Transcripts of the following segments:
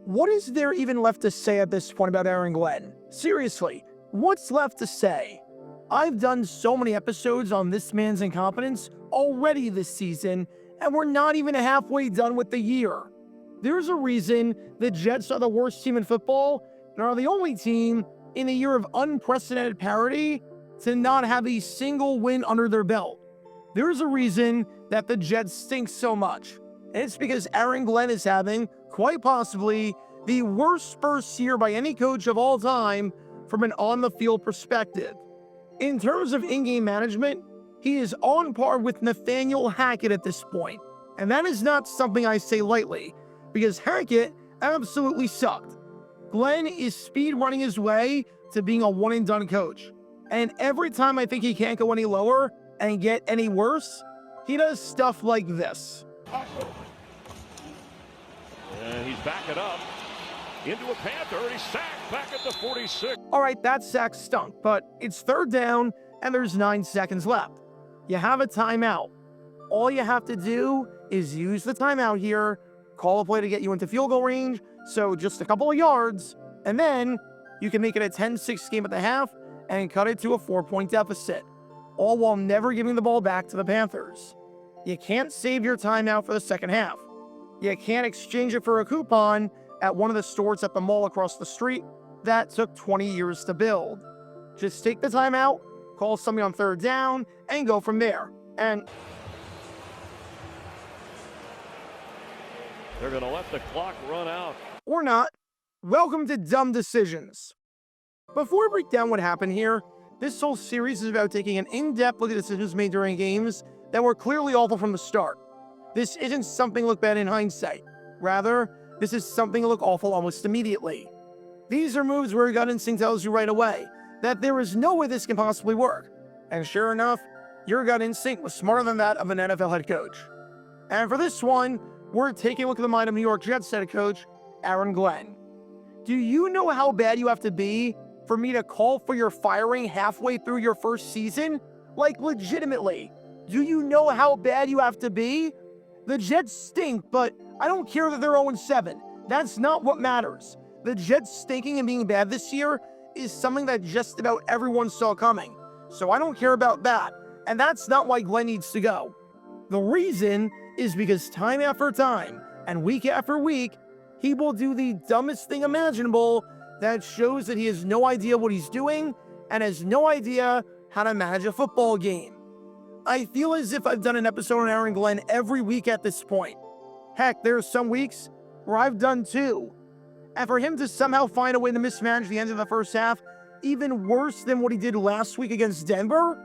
What is there even left to say at this point about Aaron Glenn? Seriously, what's left to say? I've done so many episodes on this man's incompetence already this season, and we're not even halfway done with the year. There's a reason the Jets are the worst team in football and are the only team in a year of unprecedented parity to not have a single win under their belt. There's a reason that the Jets stink so much, and it's because Aaron Glenn is having, quite possibly, the worst first year by any coach of all time from an on-the-field perspective. In terms of in-game management, he is on par with Nathaniel Hackett at this point, and that is not something I say lightly, because Hackett absolutely sucked. Glenn is speed running his way to being a one-and-done coach, and every time I think he can't go any lower and get any worse, he does stuff like this. And he's backing up into a Panther, and he's sacked back at the 46. All right, that sack stunk, but it's third down, and there's 9 seconds left. You have a timeout. All you have to do is use the timeout here, call a play to get you into field goal range, so just a couple of yards, and then you can make it a 10-6 game at the half and cut it to a 4-point deficit, all while never giving the ball back to the Panthers. You can't save your timeout for the second half. You can't exchange it for a coupon at one of the stores at the mall across the street that took 20 years to build. Just take the timeout, call somebody on third down, and go from there. And they're going to let the clock run out. Or not. Welcome to Dumb Decisions. Before we break down what happened here, this whole series is about taking an in-depth look at decisions made during games that were clearly awful from the start. This isn't something to look bad in hindsight. Rather, this is something to look awful almost immediately. These are moves where your gut instinct tells you right away that there is no way this can possibly work. And sure enough, your gut instinct was smarter than that of an NFL head coach. And for this one, we're taking a look at the mind of New York Jets head coach, Aaron Glenn. Do you know how bad you have to be for me to call for your firing halfway through your first season? Like, legitimately. Do you know how bad you have to be? The Jets stink, but I don't care that they're 0-7. That's not what matters. The Jets stinking and being bad this year is something that just about everyone saw coming. So I don't care about that. And that's not why Glenn needs to go. The reason is because time after time and week after week, he will do the dumbest thing imaginable that shows that he has no idea what he's doing and has no idea how to manage a football game. I feel as if I've done an episode on Aaron Glenn every week at this point. Heck, there are some weeks where I've done 2. And for him to somehow find a way to mismanage the end of the first half, even worse than what he did last week against Denver,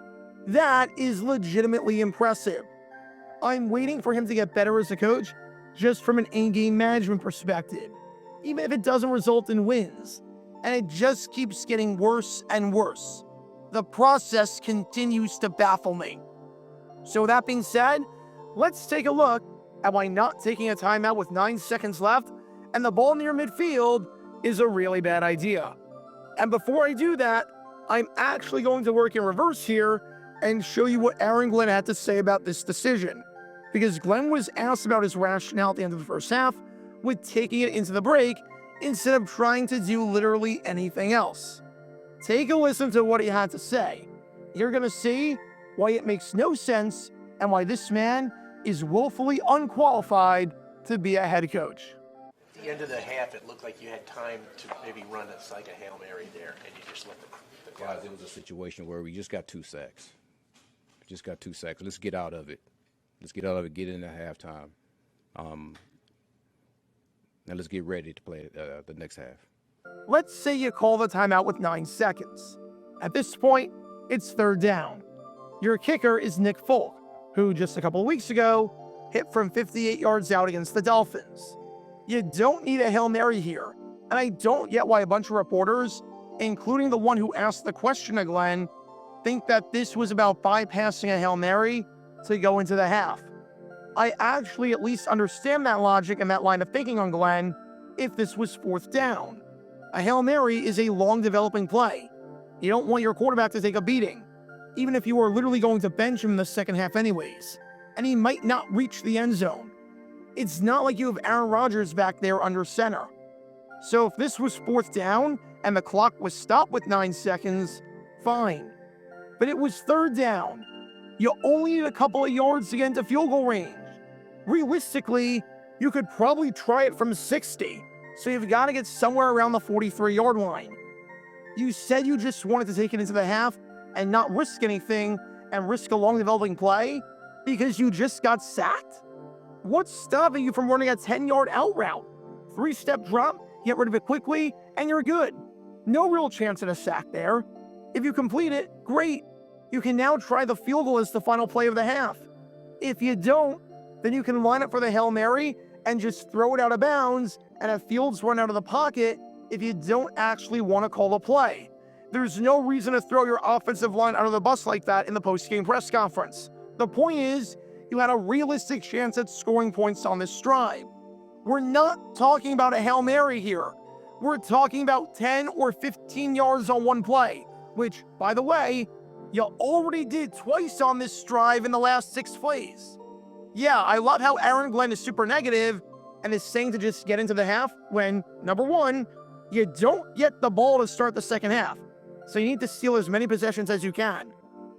that is legitimately impressive. I'm waiting for him to get better as a coach, just from an in-game management perspective, even if it doesn't result in wins. And it just keeps getting worse and worse. The process continues to baffle me. So with that being said, let's take a look at why not taking a timeout with 9 seconds left and the ball near midfield is a really bad idea. And before I do that, I'm actually going to work in reverse here and show you what Aaron Glenn had to say about this decision. Because Glenn was asked about his rationale at the end of the first half with taking it into the break instead of trying to do literally anything else. Take a listen to what he had to say. You're going to see why it makes no sense and why this man is woefully unqualified to be a head coach. At the end of the half, it looked like you had time to maybe run a Hail Mary there, and you just let the clock. Guys, it was a situation where we just got 2 sacks. Let's get out of it. Get into halftime. And let's get ready to play the next half. Let's say you call the timeout with 9 seconds. At this point, it's third down. Your kicker is Nick Folk, who just a couple of weeks ago hit from 58 yards out against the Dolphins. You don't need a Hail Mary here, and I don't get why a bunch of reporters, including the one who asked the question to Glenn, think that this was about bypassing a Hail Mary to go into the half. I actually at least understand that logic and that line of thinking on Glenn if this was fourth down. A Hail Mary is a long developing play. You don't want your quarterback to take a beating, even if you are literally going to bench him in the second half anyways, and he might not reach the end zone. It's not like you have Aaron Rodgers back there under center. So if this was 4th down and the clock was stopped with 9 seconds, fine. But it was 3rd down. You only need a couple of yards to get into field goal range. Realistically, you could probably try it from 60, so you've got to get somewhere around the 43-yard line. You said you just wanted to take it into the half and not risk anything and risk a long developing play because you just got sacked? What's stopping you from running a 10-yard out route? 3-step drop, get rid of it quickly, and you're good. No real chance at a sack there. If you complete it, great. You can now try the field goal as the final play of the half. If you don't, then you can line up for the Hail Mary and just throw it out of bounds and have Fields run out of the pocket if you don't actually want to call a play. There's no reason to throw your offensive line out of the bus like that in the post-game press conference. The point is, you had a realistic chance at scoring points on this drive. We're not talking about a Hail Mary here. We're talking about 10 or 15 yards on one play, which, by the way, you already did twice on this drive in the last 6 plays. Yeah, I love how Aaron Glenn is super negative and is saying to just get into the half when, number one, you don't get the ball to start the second half, so you need to steal as many possessions as you can.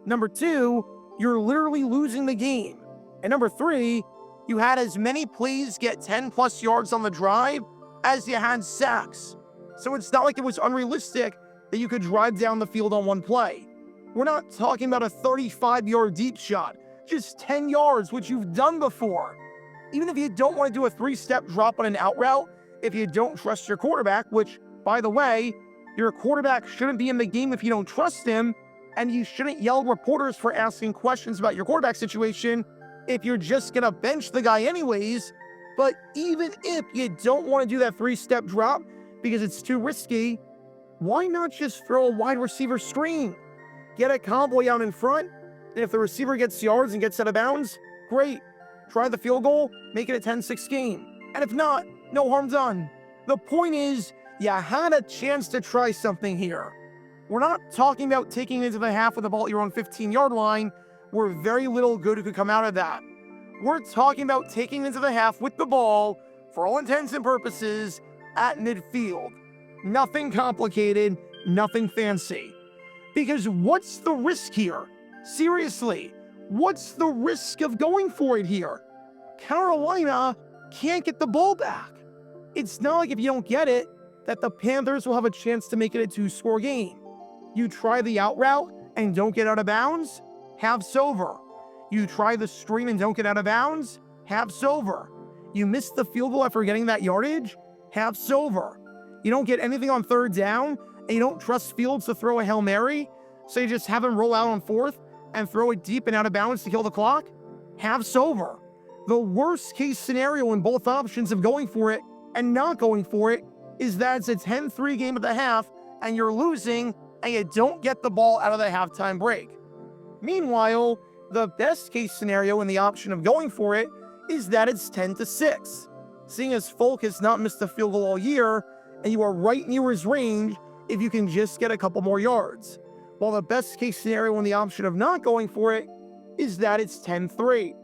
Number two, you're literally losing the game. And number three, you had as many plays get 10-plus yards on the drive as you had sacks. So it's not like it was unrealistic that you could drive down the field on one play. We're not talking about a 35-yard deep shot, just 10 yards, which you've done before. Even if you don't want to do a 3-step drop on an out route, if you don't trust your quarterback, which, by the way, your quarterback shouldn't be in the game if you don't trust him, and you shouldn't yell at reporters for asking questions about your quarterback situation if you're just going to bench the guy anyways. But even if you don't want to do that 3-step drop because it's too risky, why not just throw a wide receiver screen? Get a cowboy out in front, and if the receiver gets yards and gets out of bounds, great. Try the field goal, make it a 10-6 game. And if not, no harm done. The point is, you had a chance to try something here. We're not talking about taking it into the half with the ball at your own 15-yard line, where very little good could come out of that. We're talking about taking it into the half with the ball, for all intents and purposes, at midfield. Nothing complicated, nothing fancy. Because what's the risk here? Seriously, what's the risk of going for it here? Carolina can't get the ball back. It's not like if you don't get it, that the Panthers will have a chance to make it a 2-score game. You try the out route and don't get out of bounds, half's over. You try the screen and don't get out of bounds, half's over. You miss the field goal after getting that yardage, half's over. You don't get anything on 3rd down, and you don't trust Fields to throw a Hail Mary, so you just have him roll out on 4th and throw it deep and out of bounds to kill the clock, half's over. The worst case scenario in both options of going for it and not going for it is that it's a 10-3 game at the half and you're losing and you don't get the ball out of the halftime break. Meanwhile, the best case scenario in the option of going for it is that it's 10-6. Seeing as Folk has not missed a field goal all year and you are right near his range if you can just get a couple more yards. While the best case scenario in the option of not going for it is that it's 10-3.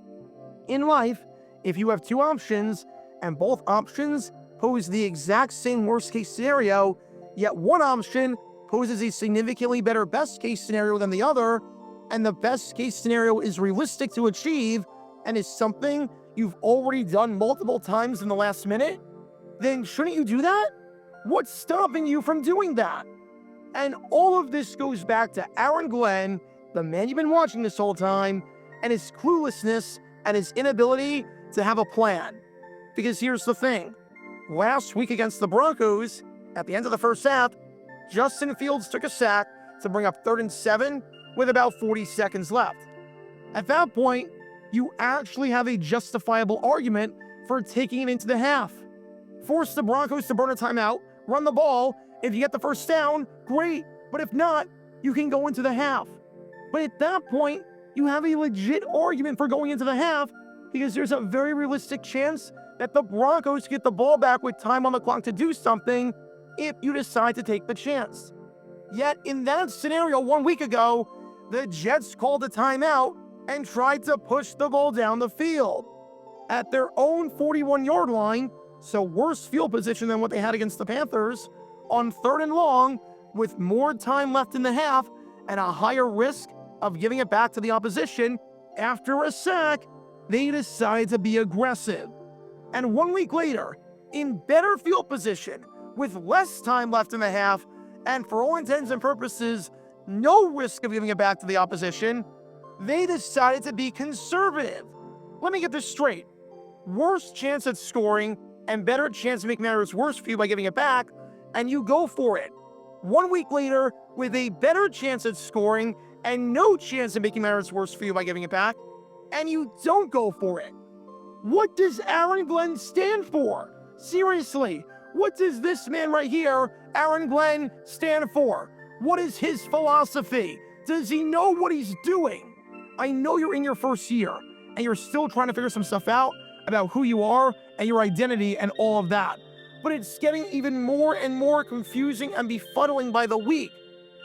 In life, if you have two options and both options pose the exact same worst case scenario, yet one option poses a significantly better best case scenario than the other, and the best case scenario is realistic to achieve and is something you've already done multiple times in the last minute, then shouldn't you do that? What's stopping you from doing that? And all of this goes back to Aaron Glenn, the man you've been watching this whole time, and his cluelessness and his inability to have a plan. Because here's the thing. Last week against the Broncos, at the end of the first half, Justin Fields took a sack to bring up 3rd and 7 with about 40 seconds left. At that point, you actually have a justifiable argument for taking it into the half. Force the Broncos to burn a timeout, run the ball. If you get the first down, great. But if not, you can go into the half. But at that point, you have a legit argument for going into the half because there's a very realistic chance that the Broncos get the ball back with time on the clock to do something if you decide to take the chance. Yet in that scenario 1 week ago, the Jets called a timeout and tried to push the ball down the field. At their own 41-yard line, So worse field position than what they had against the Panthers on 3rd and long with more time left in the half and a higher risk of giving it back to the opposition. After a sack, they decide to be aggressive. And 1 week later, in better field position with less time left in the half and for all intents and purposes, no risk of giving it back to the opposition, they decided to be conservative. Let me get this straight. Worse chance at scoring and better chance to make matters worse for you by giving it back, and you go for it. 1 week later, with a better chance at scoring and no chance of making matters worse for you by giving it back, and you don't go for it. What does Aaron Glenn stand for? Seriously, what does this man right here, Aaron Glenn, stand for? What is his philosophy? Does he know what he's doing? I know you're in your first year, and you're still trying to figure some stuff out about who you are and your identity and all of that. But it's getting even more and more confusing and befuddling by the week.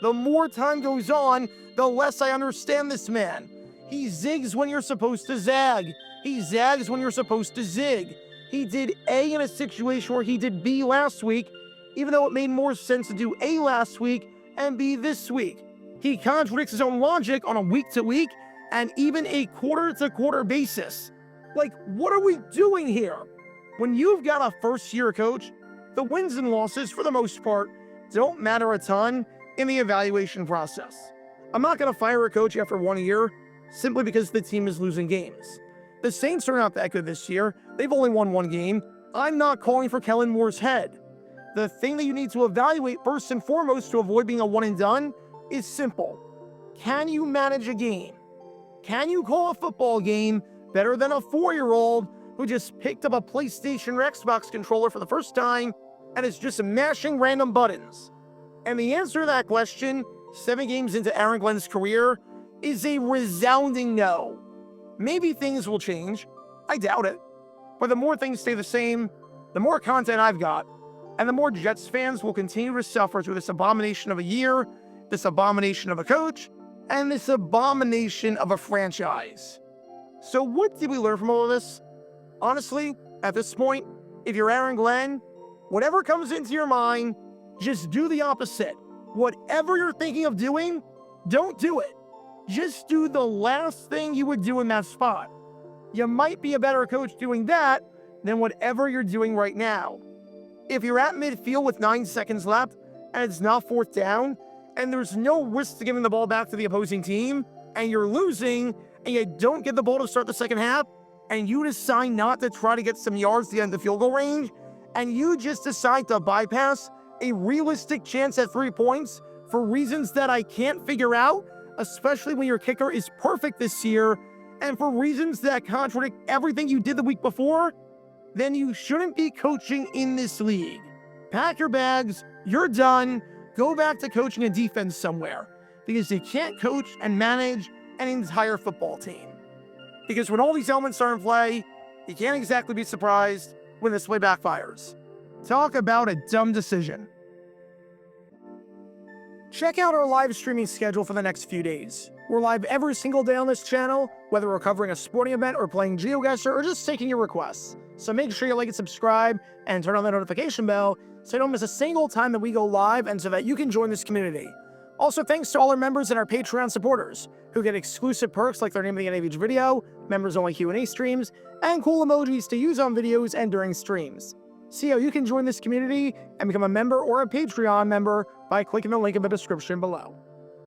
The more time goes on, the less I understand this man. He zigs when you're supposed to zag. He zags when you're supposed to zig. He did A in a situation where he did B last week, even though it made more sense to do A last week and B this week. He contradicts his own logic on a week-to-week and even a quarter-to-quarter basis. Like, what are we doing here? When you've got a first-year coach, the wins and losses, for the most part, don't matter a ton in the evaluation process. I'm not going to fire a coach after 1 year simply because the team is losing games. The Saints are not that good this year. They've only won 1 game. I'm not calling for Kellen Moore's head. The thing that you need to evaluate first and foremost to avoid being a one and done is simple. Can you manage a game? Can you call a football game better than a 4-year-old who just picked up a PlayStation or Xbox controller for the first time and is just mashing random buttons? And the answer to that question, 7 games into Aaron Glenn's career, is a resounding no. Maybe things will change. I doubt it. But the more things stay the same, the more content I've got, and the more Jets fans will continue to suffer through this abomination of a year, this abomination of a coach, and this abomination of a franchise. So what did we learn from all of this? Honestly, at this point, if you're Aaron Glenn, whatever comes into your mind, just do the opposite. Whatever you're thinking of doing, don't do it. Just do the last thing you would do in that spot. You might be a better coach doing that than whatever you're doing right now. If you're at midfield with 9 seconds left and it's not 4th down and there's no risk to giving the ball back to the opposing team and you're losing and you don't get the ball to start the second half and you decide not to try to get some yards to the end of the field goal range and you just decide to bypass a realistic chance at 3 points for reasons that I can't figure out, especially when your kicker is perfect this year, and for reasons that contradict everything you did the week before, then you shouldn't be coaching in this league. Pack your bags, you're done, go back to coaching a defense somewhere, because you can't coach and manage an entire football team. Because when all these elements are in play, you can't exactly be surprised when this play backfires. Talk about a dumb decision. Check out our live streaming schedule for the next few days. We're live every single day on this channel, whether we're covering a sporting event or playing GeoGuessr or just taking your requests. So make sure you like and subscribe and turn on the notification bell so you don't miss a single time that we go live and so that you can join this community. Also, thanks to all our members and our Patreon supporters who get exclusive perks like their name of the end of each video, members-only Q&A streams, and cool emojis to use on videos and during streams. See how you can join this community and become a member or a Patreon member by clicking the link in the description below.